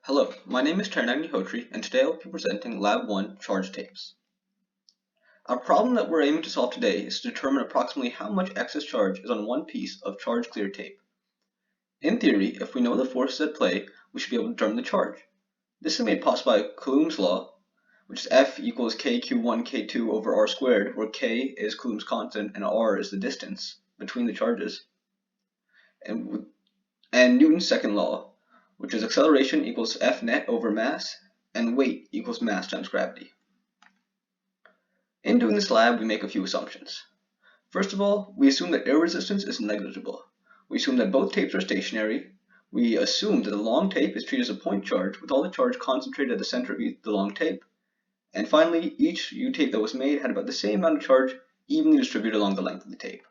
Hello, my name is Taran Agnihotri, and today I'll be presenting Lab 1 charge tapes. Our problem that we're aiming to solve today is to determine approximately how much excess charge is on one piece of charge-clear tape. In theory, if we know the forces at play, we should be able to determine the charge. This is made possible by Coulomb's law, which is F equals kq1 k2 over r squared, where k is Coulomb's constant and r is the distance between the charges, and Newton's second law, which is acceleration equals F net over mass, and weight equals mass times gravity. In doing this lab, we make a few assumptions. First of all, we assume that air resistance is negligible. We assume that both tapes are stationary. We assume that the long tape is treated as a point charge with all the charge concentrated at the center of the long tape. And finally, each U-tape that was made had about the same amount of charge evenly distributed along the length of the tape.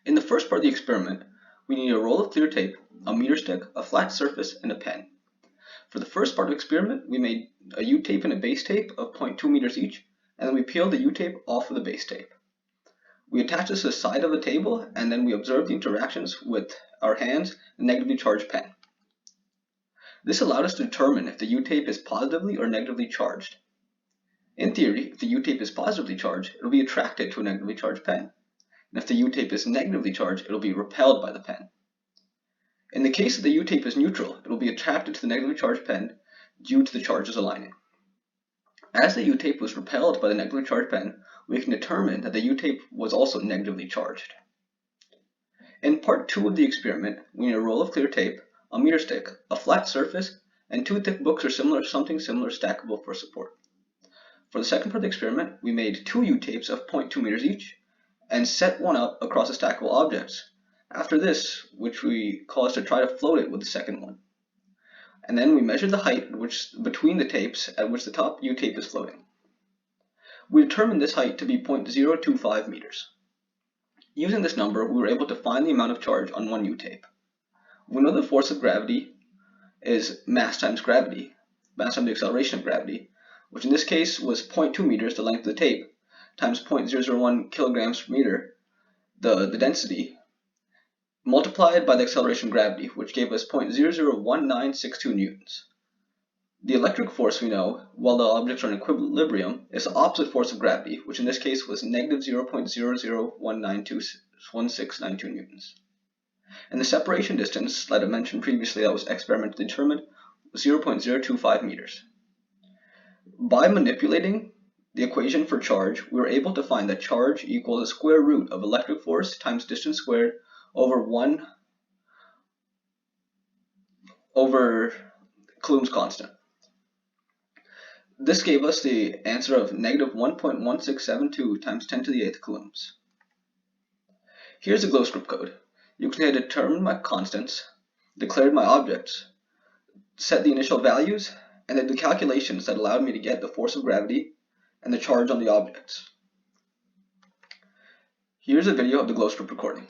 In the first part of the experiment, we need a roll of clear tape, a meter stick, a flat surface, and a pen. For the first part of the experiment, we made a U-tape and a base tape of 0.2 meters each, and then we peeled the U-tape off of the base tape. We attached this to the side of the table, and then we observed the interactions with our hands and negatively charged pen. This allowed us to determine if the U-tape is positively or negatively charged. In theory, if the U-tape is positively charged, it will be attracted to a negatively charged pen. And if the U-tape is negatively charged, it will be repelled by the pen. In the case that the U-tape is neutral, it will be attracted to the negatively charged pen due to the charges aligning. As the U-tape was repelled by the negatively charged pen, we can determine that the U-tape was also negatively charged. In part 2 of the experiment, we need a roll of clear tape, a meter stick, a flat surface, and 2 thick books or something similar stackable for support. For the second part of the experiment, we made 2 U-tapes of 0.2 meters each, and set one up across the stackable objects. After this, which we caused to try to float it with the second one. And then we measured the height between the tapes at which the top U-tape is floating. We determined this height to be 0.025 meters. Using this number, we were able to find the amount of charge on one U-tape. We know the force of gravity is mass times gravity, mass times the acceleration of gravity, which in this case was 0.2 meters, the length of the tape, times 0.001 kilograms per meter, the density, multiplied by the acceleration of gravity, which gave us 0.001962 newtons. The electric force we know, while the objects are in equilibrium, is the opposite force of gravity, which in this case was negative 0.00191692 newtons. And the separation distance that I mentioned previously that was experimentally determined was 0.025 meters. By manipulating the equation for charge, we were able to find that charge equals the square root of electric force times distance squared over Coulomb's constant. This gave us the answer of negative 1.1672 times 10 to the 8th coulombs. Here's the glow script code. You can see I determined my constants, declared my objects, set the initial values, and did the calculations that allowed me to get the force of gravity and the charge on the objects. Here's a video of the glow script recording.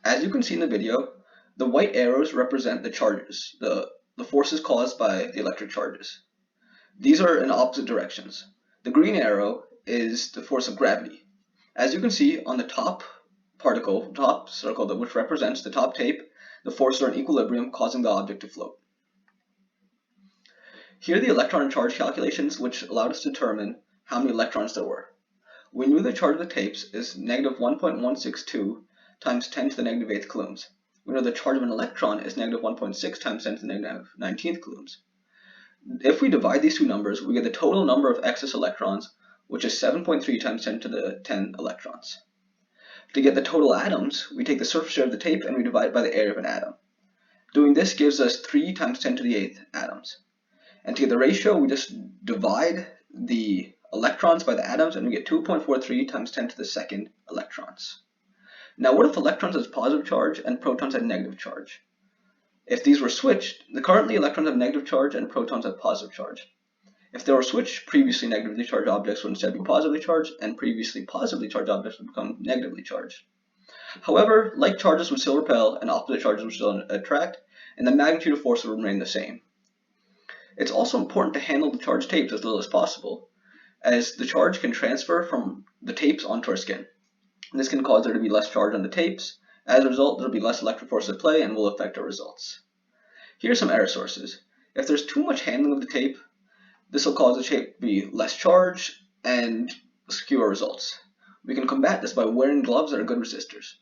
As you can see in the video, the white arrows represent the charges, the forces caused by the electric charges. These are in opposite directions. The green arrow is the force of gravity. As you can see on the top circle, which represents the top tape, the forces are in equilibrium, causing the object to float. Here are the electron and charge calculations, which allowed us to determine how many electrons there were. We knew the charge of the tapes is negative 1.162 times 10 to the negative 8th coulombs. We know the charge of an electron is negative 1.6 times 10 to the negative 19th coulombs. If we divide these two numbers, we get the total number of excess electrons, which is 7.3 times 10 to the 10 electrons. To get the total atoms, we take the surface area of the tape and we divide it by the area of an atom. Doing this gives us 3 times 10 to the 8th atoms. And to get the ratio, we just divide the electrons by the atoms and we get 2.43 times 10 to the 2nd electrons. Now what if electrons had positive charge and protons had negative charge? If these were switched, currently electrons have negative charge and protons have positive charge. If they were switched, previously negatively charged objects would instead be positively charged, and previously positively charged objects would become negatively charged. However, like charges would still repel and opposite charges would still attract, and the magnitude of force would remain the same. It's also important to handle the charged tapes as little as possible, as the charge can transfer from the tapes onto our skin. This can cause there to be less charge on the tapes As a result, there will be less electric force at play and will affect our results. Here are some error sources. If there's too much handling of the tape, this will cause the tape to be less charged and skew our results. We can combat this by wearing gloves that are good resistors.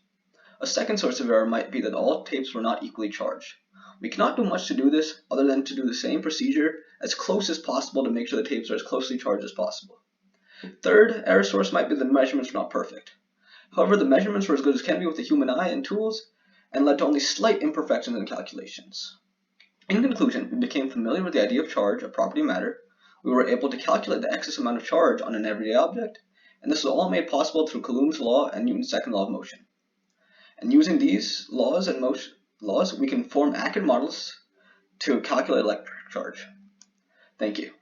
A second source of error might be that all tapes were not equally charged. We cannot do much to do this other than to do the same procedure as close as possible to make sure the tapes are as closely charged as possible. Third error source might be the measurements were not perfect. However, the measurements were as good as can be with the human eye and tools and led to only slight imperfections in calculations. In conclusion, we became familiar with the idea of charge, a property of matter. We were able to calculate the excess amount of charge on an everyday object, and this was all made possible through Coulomb's law and Newton's second law of motion. And using these laws, we can form accurate models to calculate electric charge. Thank you.